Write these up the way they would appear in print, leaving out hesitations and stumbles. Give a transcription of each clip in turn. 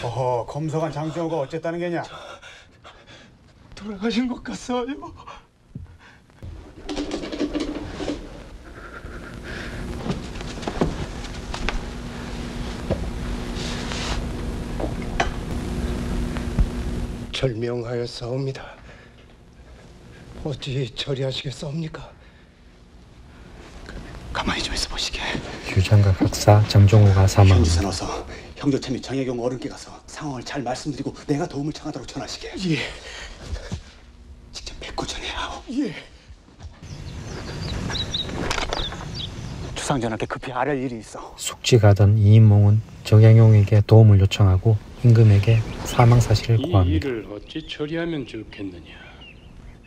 어허, 검사관 장정호가 어쨌다는 게냐? 돌아가신 것 같아요. 절명하였사옵니다. 어찌 처리하시겠사옵니까? 가만히 좀 있어 보시게. 규장각 학사 장종호가 사망. 현지선 어서 형조차 및 정혜경 어른께 가서 상황을 잘 말씀드리고 내가 도움을 청하도록 전하시게. 예. 직접 뵙고 전해하오. 예. 주상전하께 급히 아랠 일이 있어. 숙직하던 이인몽은 정양용에게 도움을 요청하고 임금에게 사망 사실을 이 고합니다. 일을 어찌 처리하면 좋겠느냐?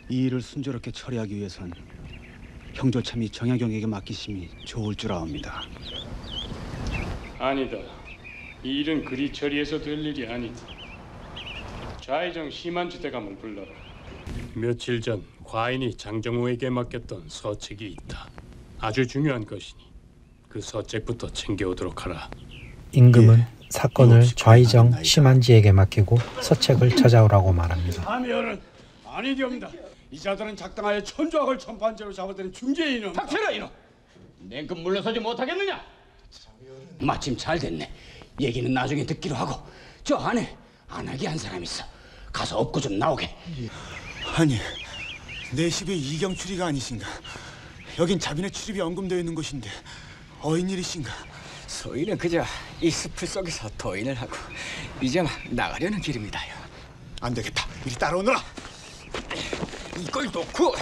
이 일을 순조롭게 처리하기 위해선 형조차 및 정혜경에게 맡기심이 좋을 줄 아옵니다. 아니다. 이 일은 그리 처리해서 될 일이 아니다. 좌의정 심한지대감을 불러라. 며칠 전 과인이 장정호에게 맡겼던 서책이 있다. 아주 중요한 것이니 그 서책부터 챙겨오도록 하라. 임금은 사건을 좌의정 심한지에게 맡기고 서책을 찾아오라고 말합니다. 참여는 아니옵니다. 이 자들은 작당하여 천조학을 전파한 죄로 잡아들인 중죄인은 닥쳐라 이놈! 냉큼 물러서지 못하겠느냐? 마침 잘 됐네. 얘기는 나중에 듣기로 하고 저 안에 안하게 한 사람 있어. 가서 업고 좀 나오게. 아니, 내 집에 이경출이가 아니신가? 여긴 자빈의 출입이 언급되어 있는 곳인데 어인일이신가? 소인은 그저 이 숲을 속에서 도인을 하고 이제 막 나가려는 길입니다요. 안 되겠다. 이리 따라오너라. 이걸 놓고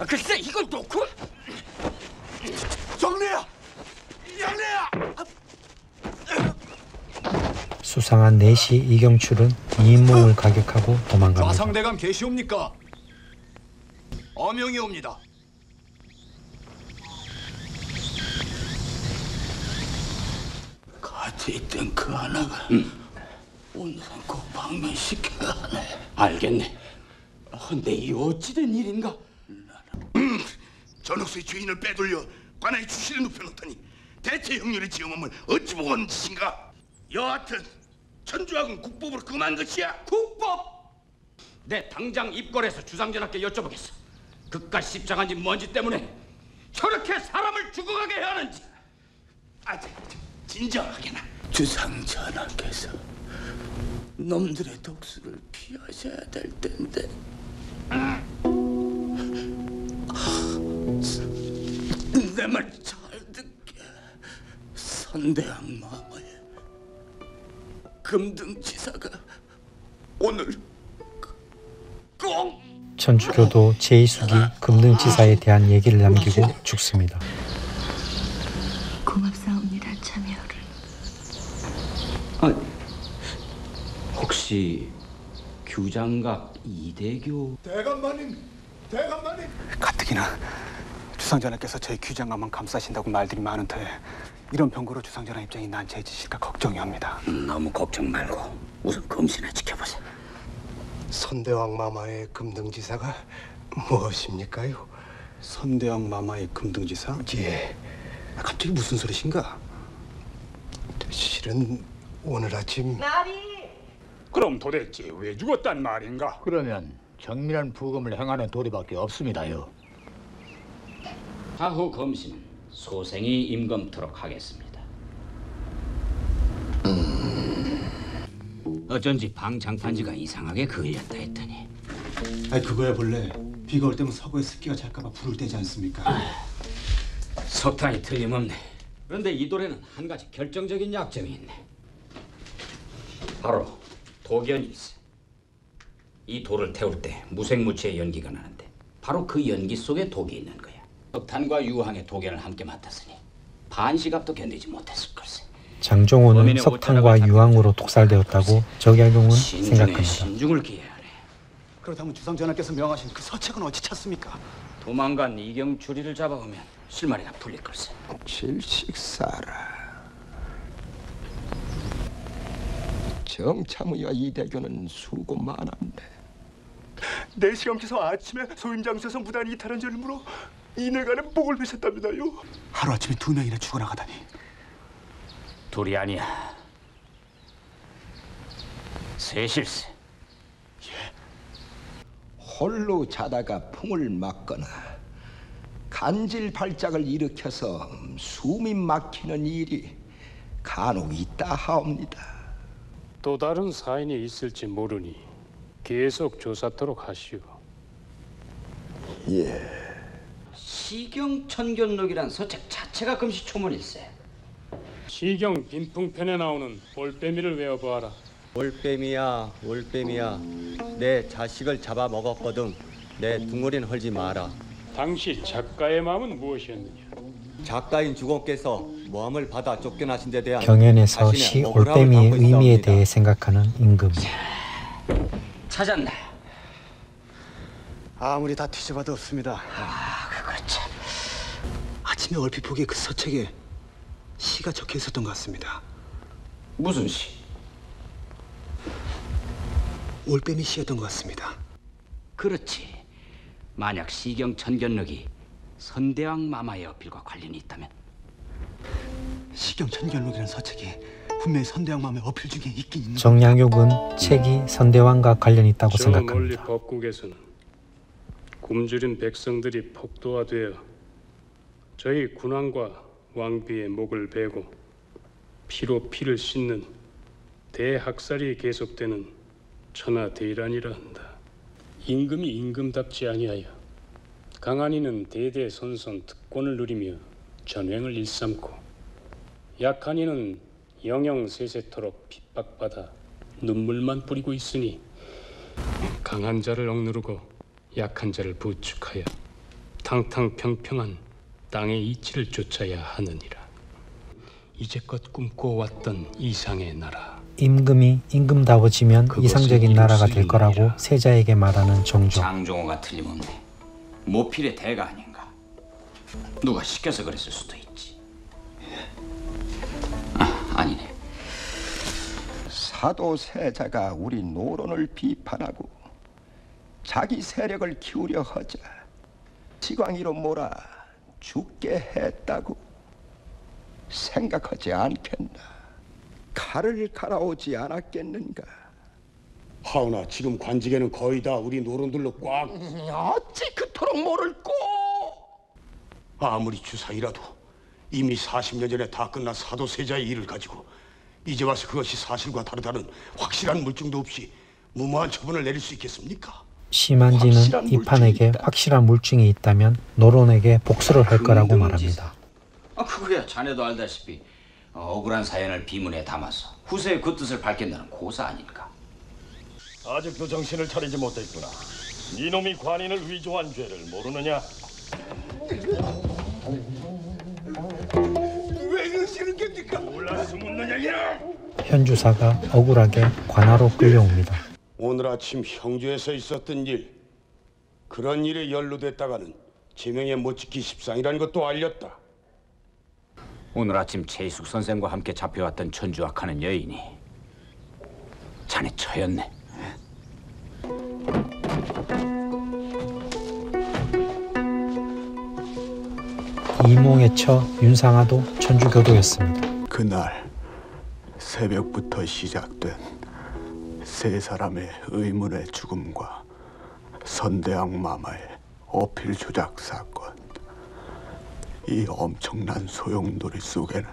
글쎄 이걸 놓고 정례야! 양례야! 수상한 내시 이경출은 이인몽을 가격하고 도망갑니다. 좌상대감 계시옵니까? 어명이옵니다. 같이 있던 그 하나가 오늘은 꼭 방면시켜야 하네. 알겠네. 근데 이 어찌된 일인가? 전옥수의 주인을 빼돌려 관아의 주실에 눕혀놓더니 대체 형렬의 지엄함을 어찌 보고 하는 짓인가? 여하튼 천주학은 국법으로 금한 것이야. 국법! 내 당장 입궐해서 주상전하께 여쭤보겠어. 그깟 십장한 지 뭔지 때문에 저렇게 사람을 죽어가게 해야 하는지. 진정하게나 주상전하께서 놈들의 독수를 피하셔야 될 텐데. 내 말 잘 듣게. 선대왕 마마의 금등지사가 오늘 꼭 천주교도 제2숙이 금등지사에 대한 얘기를 남기고 죽습니다. 고맙사옵니다, 참여를. 혹시 규장각 이대교? 대감마님, 대감마님. 가뜩이나 주상전하께서 저희 규장감만 감싸신다고 말들이 많은 터에 이런 병고로 주상전하 입장이 난처해지실까 걱정이옵니다. 너무 걱정 말고 우선 검시나 지켜보세요. 선대왕 마마의 금등지사가 무엇입니까요? 선대왕 마마의 금등지사? 예, 갑자기 무슨 소리신가? 실은 오늘 아침 그럼 도대체 왜 죽었단 말인가? 그러면 정밀한 부검을 행하는 도리밖에 없습니다요. 하후 검시는 소생이 임검토록 하겠습니다. 어쩐지 방 장판지가 이상하게 그을렸다 했더니. 아니 그거야 본래 비가 올 때면 서구에 습기가 찰까봐 불을 떼지 않습니까? 석탄이 틀림없네. 그런데 이 돌에는 한 가지 결정적인 약점이 있네. 바로 독연일세. 이 돌을 태울 때 무색무취의 연기가 나는데 바로 그 연기 속에 독이 있는 거야. 석탄과 유황의 독연을 함께 맡았으니 반시갑도 견디지 못했을 걸세. 장종호는 석탄과 유황으로 독살되었다고 정양용은 생각합니다. 신중을 기해야 하네. 그렇다면 주상전하께서 명하신 그 서책은 어찌 찾습니까? 도망간 이경추리를 잡아오면 실말이나 풀릴 걸세. 질식사라. 정참의와 이대교는 수고 많았네. 내 시험께서 아침에 소임장소에서 무단히 이탈한 죄를 물어 이내간에 목을 베셨답니다요. 하루아침에 2명이나 죽어나가다니. 둘이 아니야. 세실세. 홀로 자다가 풍을 맞거나 간질 발작을 일으켜서 숨이 막히는 일이 간혹 있다 하옵니다. 또 다른 사인이 있을지 모르니 계속 조사토록 하시오. 예. 시경천견록이란 서책 자체가 금시초문일세. 시경 빈풍편에 나오는 올빼미를 외워보아라. 올빼미야 올빼미야 내 자식을 잡아먹었거든. 내 둥어리는 헐지 마라. 당시 작가의 마음은 무엇이었느냐? 작가인 주공께서 모함을 받아 쫓겨나신 데 대한 경연에서 자신의 시 억울함을 올빼미의 담고 의미에 있사옵니다. 대해 생각하는 임금. 찾았나? 아무리 다 뒤져봐도 없습니다. 그거 참. 아침에 얼핏 보기에 그 서책에 시가 적혀 있었던 것 같습니다. 무슨 시? 올빼미 시였던 것 같습니다. 그렇지. 만약 시경천견록이 선대왕 마마의 어필과 관련이 있다면 시경천견록이라는 서책이 분명히 선대왕맘의 어필 중에 있긴 있는. 정양육은 책이 선대왕과 관련이 있다고 저 멀리 생각합니다. 법국에서는 굶주린 백성들이 폭도화되어 저희 군왕과 왕비의 목을 베고 피로 피를 씻는 대학살이 계속되는 천하대란이라 한다. 임금이 임금답지 아니하여 강한 이는 대대손손 특권을 누리며 전횡을 일삼고 약한 이는 영영세세토록 핍박받아 눈물만 뿌리고 있으니 강한 자를 억누르고 약한 자를 부축하여 탕탕평평한 땅의 이치를 쫓아야 하느니라. 이제껏 꿈꿔왔던 이상의 나라. 임금이 임금다워지면 이상적인 나라가 될 거라고 세자에게 말하는 정종. 장종호가 틀림없네. 모필의 대가 아닌가. 누가 시켜서 그랬을 수도 있지. 아니네. 사도 세자가 우리 노론을 비판하고 자기 세력을 키우려 하자 지광이로 몰아 죽게 했다고 생각하지 않겠나? 칼을 갈아오지 않았겠는가? 하오나 지금 관직에는 거의 다 우리 노론들로 꽉. 어찌 그토록 모를꼬? 아무리 주사이라도 이미 40년 전에 다 끝난 사도세자의 일을 가지고 이제 와서 그것이 사실과 다르다는 확실한 물증도 없이 무모한 처분을 내릴 수 있겠습니까? 심한지는 이판에게 확실한 물증이 있다면 노론에게 복수를 할 거라고 말합니다. 그거야 자네도 알다시피 억울한 사연을 비문에 담아서 후세에 그 뜻을 밝힌다는 고사 아닌가. 아직도 정신을 차리지 못했구나. 이놈이 관인을 위조한 죄를 모르느냐? 왜 이러시는 겁니까? 몰라서 묻느냐 이놈! 현주사가 억울하게 관하로 끌려옵니다. 오늘 아침 형주에서 있었던 일, 그런 일에 연루됐다가는 제명에 못 지키 십상이라는 것도 알렸다. 오늘 아침 최희숙 선생과 함께 잡혀왔던 천주학하는 여인이 자네 처였네. 이몽의 처 윤상아도 천주교도였습니다. 그날 새벽부터 시작된 세 사람의 의문의 죽음과 선대왕 마마의 어필 조작 사건. 이 엄청난 소용돌이 속에는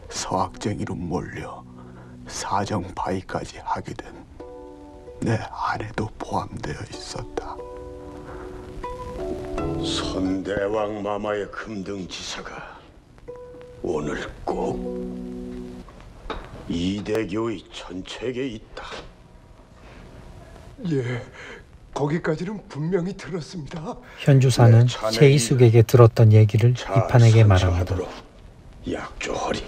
서학쟁이로 몰려 사정 파이까지 하게 된 내 아내도 포함되어 있었다. 선대왕 마마의 금등지사가 오늘 꼭 이대교의 천책에 있다. 예, 거기까지는 분명히 들었습니다. 현주사는 최희숙에게 들었던 얘기를 이판에게 말합니다. 약조하리.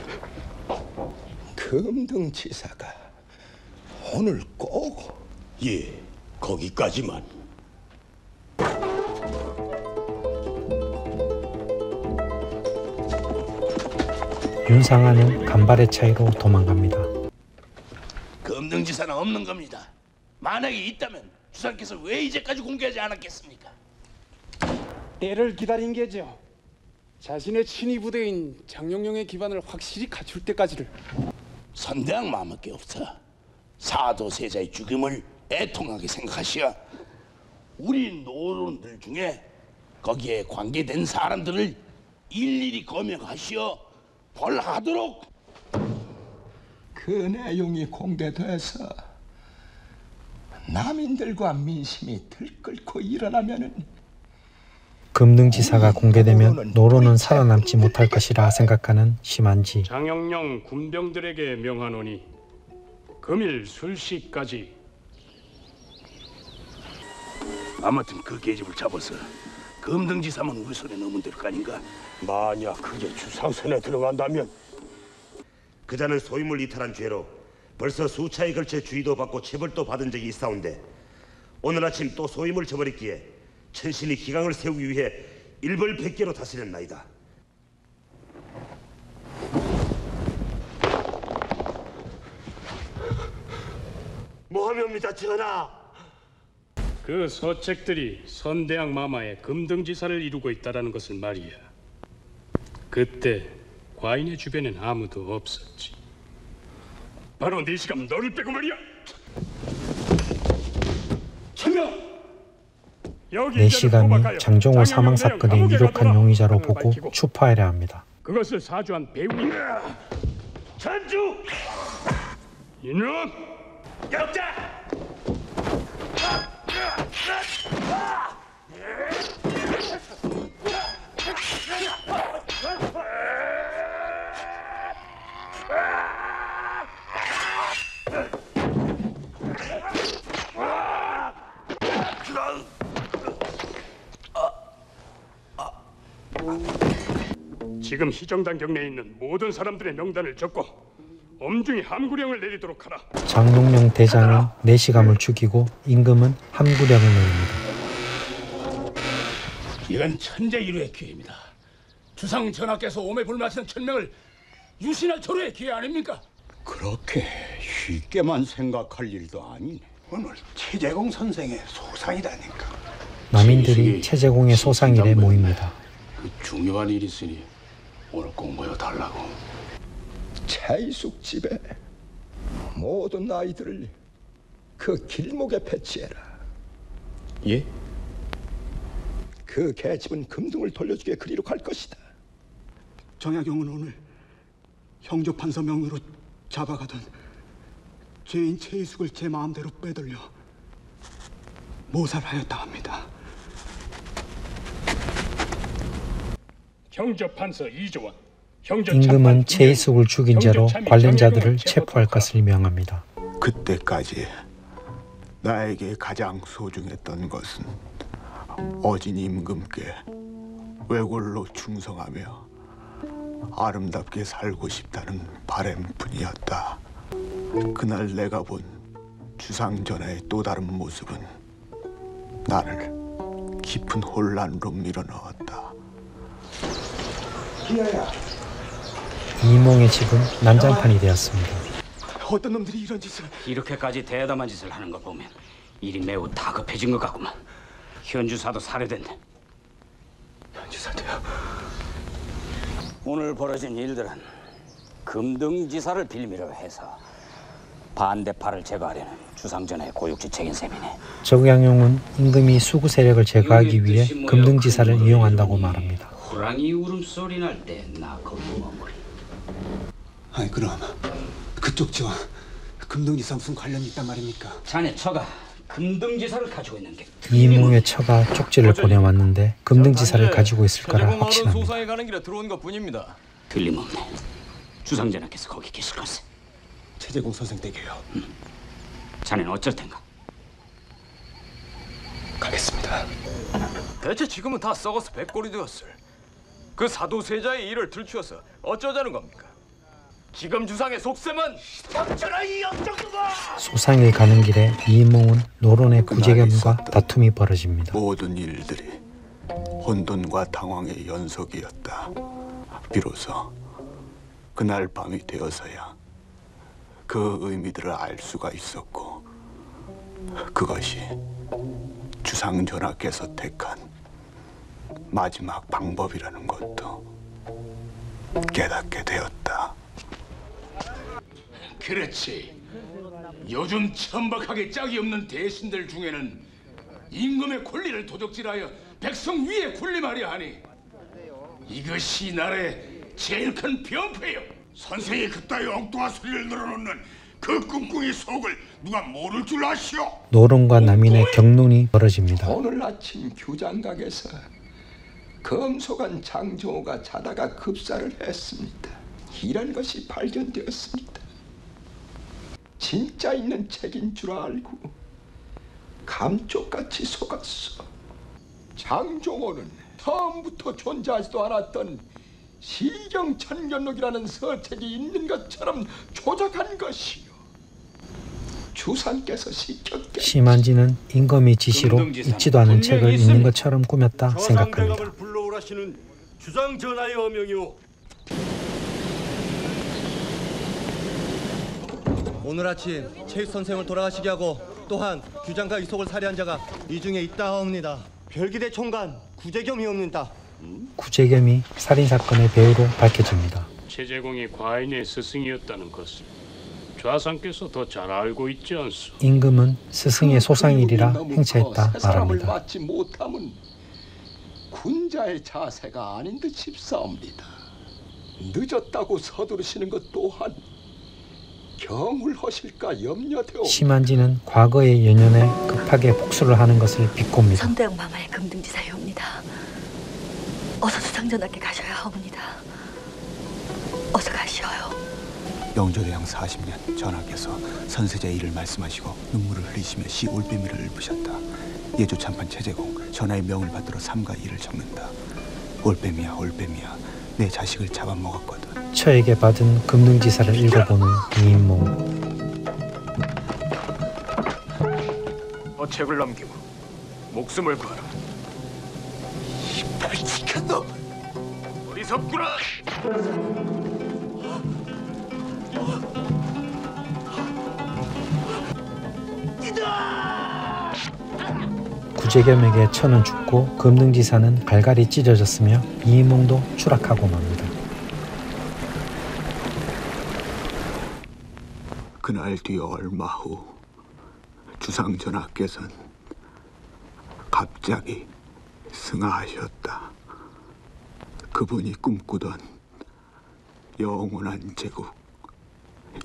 금등지사가 오늘 꼭. 예, 거기까지만. 윤상아는 간발의 차이로 도망갑니다. 금등지사는 없는 겁니다. 만약에 있다면 주상께서 왜 이제까지 공개하지 않았겠습니까? 때를 기다린 게죠. 자신의 친위 부대인 장룡령의 기반을 확실히 갖출 때까지를. 선대왕 마마께 없어 사도세자의 죽음을 애통하게 생각하시어 우리 노론들 중에 거기에 관계된 사람들을 일일이 검역하시어 벌하도록. 그 내용이 공개돼서 남인들과 민심이 들끓고 일어나면은 금등지사가 공개되면 노론은 살아남지 못할 것이라 생각하는 심한지. 장영령 군병들에게 명하노니 금일 술시까지. 아무튼 그 계집을 잡아서 금등지사만 우리 손에 넣으면 될 거 아닌가? 만약 그게 주상선에 들어간다면 그자는 소임을 이탈한 죄로 벌써 수차에 걸쳐 주의도 받고 체벌도 받은 적이 있사온데 오늘 아침 또 소임을 저버렸기에 천신이 기강을 세우기 위해 일벌백계로 다스렸나이다. 뭐하면입니다, 전하? 그 서책들이 선대왕 마마의 금등지사를 이루고 있다라는 것을 말이야. 그때 과인의 주변엔 아무도 없었지. 바로 내시감 너를 빼고 말이야. 천명! 내시감이 장정호 사망 사건의 유력한 용의자로 보고 추파하려 합니다. 그것을 사주한 배우인 전주! 이놈! 역자! 지금 희정당 경내에 있는 모든 사람들의 명단을 적고 엄중히 함구령을 내리도록 하라. 장롱령 대장은 내시감을 죽이고 임금은 함구령을 내립니다. 이건 천재일우의 기회입니다. 주상 전하께서 오매 불마시는 천명을 유신할 절호의 기회 아닙니까? 그렇게 쉽게만 생각할 일도 아니네. 오늘 최재공 선생의 소상이라니까. 남인들이 최재공의 소상일에 모입니다. 중요한 일이 있으니 오늘 꼭 모여달라고. 차이숙 집에 모든 아이들을 그 길목에 배치해라. 예? 그 계집은 금등을 돌려주게 그리로 갈 것이다. 정약용은 오늘 형조판서 명으로 잡아가던 죄인 최이숙을 제 마음대로 빼돌려 모살하였다 합니다. 형조판서 이조원, 임금은 최이숙을 죽인 죄로 관련자들을 체포할 것을 명합니다. 그때까지 나에게 가장 소중했던 것은 어진 임금께 외골로 충성하며 아름답게 살고 싶다는 바람뿐이었다. 그날 내가 본 주상전하의 또 다른 모습은 나를 깊은 혼란으로 밀어넣었다. 기아야. 이몽의 집은 난장판이 되었습니다. 어떤 놈들이 이런 짓을... 이렇게까지 대담한 짓을 하는 거 보면 일이 매우 다급해진 것 같구만. 현주사도 살해됐네. 현주사도요? 오늘 벌어진 일들은 금등지사를 빌미로 해서 반대파를 제거하려는 주상전의 고육지책인 셈이네. 정약용은 임금이 수구 세력을 제거하기 위해 금등지사를 이용한다고 말합니다. 호랑이 울음소리 날 때 나 거기 머무리. 아니 그럼 그쪽 지와 금등지사 무슨 관련이 있단 말입니까? 자네 처가 금등지사를 가지고 있는 게 이몽의 처가 쪽지를 보내왔는데 금등지사를 가지고 있을 거라 확신합니다. 소상에 가는 길에 들어온 것뿐입니다. 틀림없네. 주상전하께서 거기 계실 것을. 최재공 선생 댁이요. 자네는 어쩔 텐가? 가겠습니다. 대체 지금은 다 썩어서 백골이 되었을 그 사도세자의 일을 들추어서 어쩌자는 겁니까? 지금 주상의 속셈은 멈춰라 이 역정부가! 소상일 가는 길에 이몽은 노론의 구제견과 다툼이 벌어집니다. 모든 일들이 혼돈과 당황의 연속이었다. 비로소 그날 밤이 되어서야 그 의미들을 알 수가 있었고 그것이 주상전하께서 택한 마지막 방법이라는 것도 깨닫게 되었다. 그렇지. 요즘 천박하게 짝이 없는 대신들 중에는 임금의 권리를 도적질하여 백성 위에 군림하려 하니 이것이 나라의 제일 큰 병폐요. 선생이 그따위 엉뚱한 소리를 늘어놓는 그 꿍꿍이 속을 누가 모를 줄 아시오? 노론과 남인의 격론이 벌어집니다. 오늘 아침 규장각에서 검소관 장종호가 자다가 급사를 했습니다. 이런 것이 발견되었습니다. 진짜 있는 책인 줄 알고 감쪽같이 속았어. 장종호는 처음부터 존재하지도 않았던 시경천견록이라는 서책이 있는 것처럼 조작한 것이요. 주상께서 시켰겠지. 심한지는 임금의 지시로 읽지도 않은 책을 읽는 것처럼 꾸몄다 생각합니다. 불러오라시는 주상 전하의 어명이오. 오늘 아침 최익 선생을 돌아가시게 하고 또한 규장각 이속을 살해한 자가 이 중에 있다옵니다. 별기대 총관 구재겸이옵니다. 구재겸이 살인사건의 배우로 밝혀집니다. 최재공이 과인의 스승이었다는 것을 좌상께서 더 잘 알고 있지 않소? 임금은 스승의 소상일이라 행차했다 사람을 말합니다. 맞지 못함은 군자의 자세가 아닌 듯 싶사옵니다. 늦었다고 서두르시는 것 또한 경울하실까 염려되오. 심한지는 과거의 연연에 급하게 복수를 하는 것을 비꼽니다. 선대영 마마의 금등지사였습니다. 어서 수상전하께 가셔야 하옵니다. 어서 가시어요. 영조대왕 40년 전하께서 선세자의 일을 말씀하시고 눈물을 흘리시며 시 올빼미를 읊으셨다. 예조 참판 최재공 전하의 명을 받들어 삼가 일을 적는다. 올빼미야 올빼미야 내 자식을 잡아먹었거든. 처에게 받은 금등지사를 읽어보는 이인몽. 어책을 넘기고 목숨을 구하라. 발칙한 놈! 어리석구나! 구재겸에게 처는 죽고 금등지사는 갈갈이 찢어졌으며 이인몽도 추락하고 맙니다. 그날 뒤 얼마 후 주상전하께서는 갑자기 승하하셨다. 그분이 꿈꾸던 영원한 제국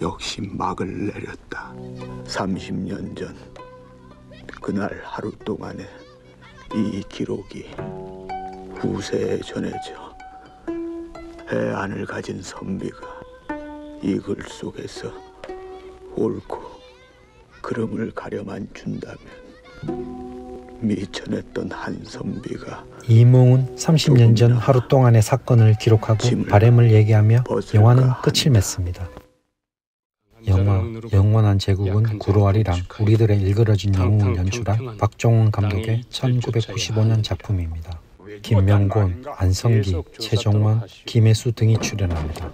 역시 막을 내렸다. 30년 전 그날 하루 동안에 이 기록이 후세에 전해져 해안을 가진 선비가 이 글 속에서 옳고 그름을 가려만 준다면 미천했던 한 선비가 이인몽은 30년 전 하루 동안의 사건을 기록하고 바램을 얘기하며 영화는 끝을 맺습니다. 영화 영원한 제국은 구로아리랑 우리들의 일그러진 영웅을 연출한 박종원 감독의 1995년 작품입니다. 김명곤, 안성기, 최종원, 김혜수 등이 출연합니다.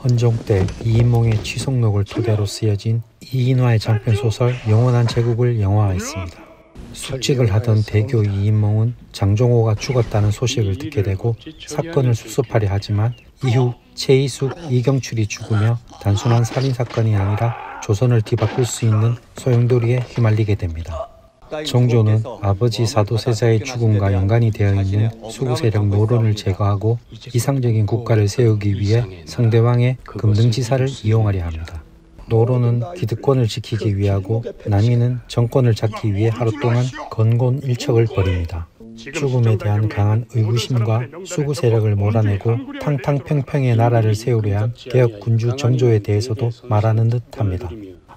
헌종 때 이인몽의 취속록을 토대로 쓰여진 이인화의 장편소설 영원한 제국을 영화화했습니다. 숙직을 하던 대교 이인몽은 장종호가 죽었다는 소식을 듣게 되고 사건을 수습하려 하지만 이후 최이숙, 이경출이 죽으며 단순한 살인사건이 아니라 조선을 뒤바꿀 수 있는 소용돌이에 휘말리게 됩니다. 정조는 아버지 사도세자의 죽음과 연관이 되어 있는 수구세력 노론을 제거하고 이상적인 국가를 세우기 위해 성대왕의 금등지사를 이용하려 합니다. 노론은 기득권을 지키기 위하고 남인은 정권을 잡기 위해 하루 동안 건곤일척을 벌입니다. 죽음에 대한 강한 의구심과 수구 세력을 몰아내고 탕탕평평의 나라를 세우려 한 개혁 군주 정조에 대해서도 말하는 듯합니다.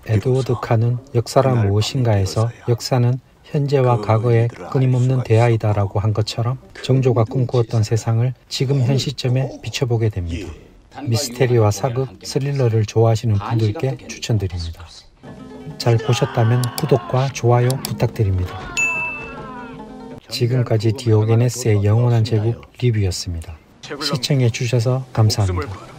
에드워드 칸은 역사란 무엇인가에서 역사는 현재와 과거의 끊임없는 대화이다라고 한 것처럼 정조가 꿈꾸었던 세상을 지금 현 시점에 비춰보게 됩니다. 미스테리와 사극, 스릴러를 좋아하시는 분들께 추천드립니다. 잘 보셨다면 구독과 좋아요 부탁드립니다. 지금까지 디오게네스의 영원한 제국 리뷰였습니다. 시청해 주셔서 감사합니다.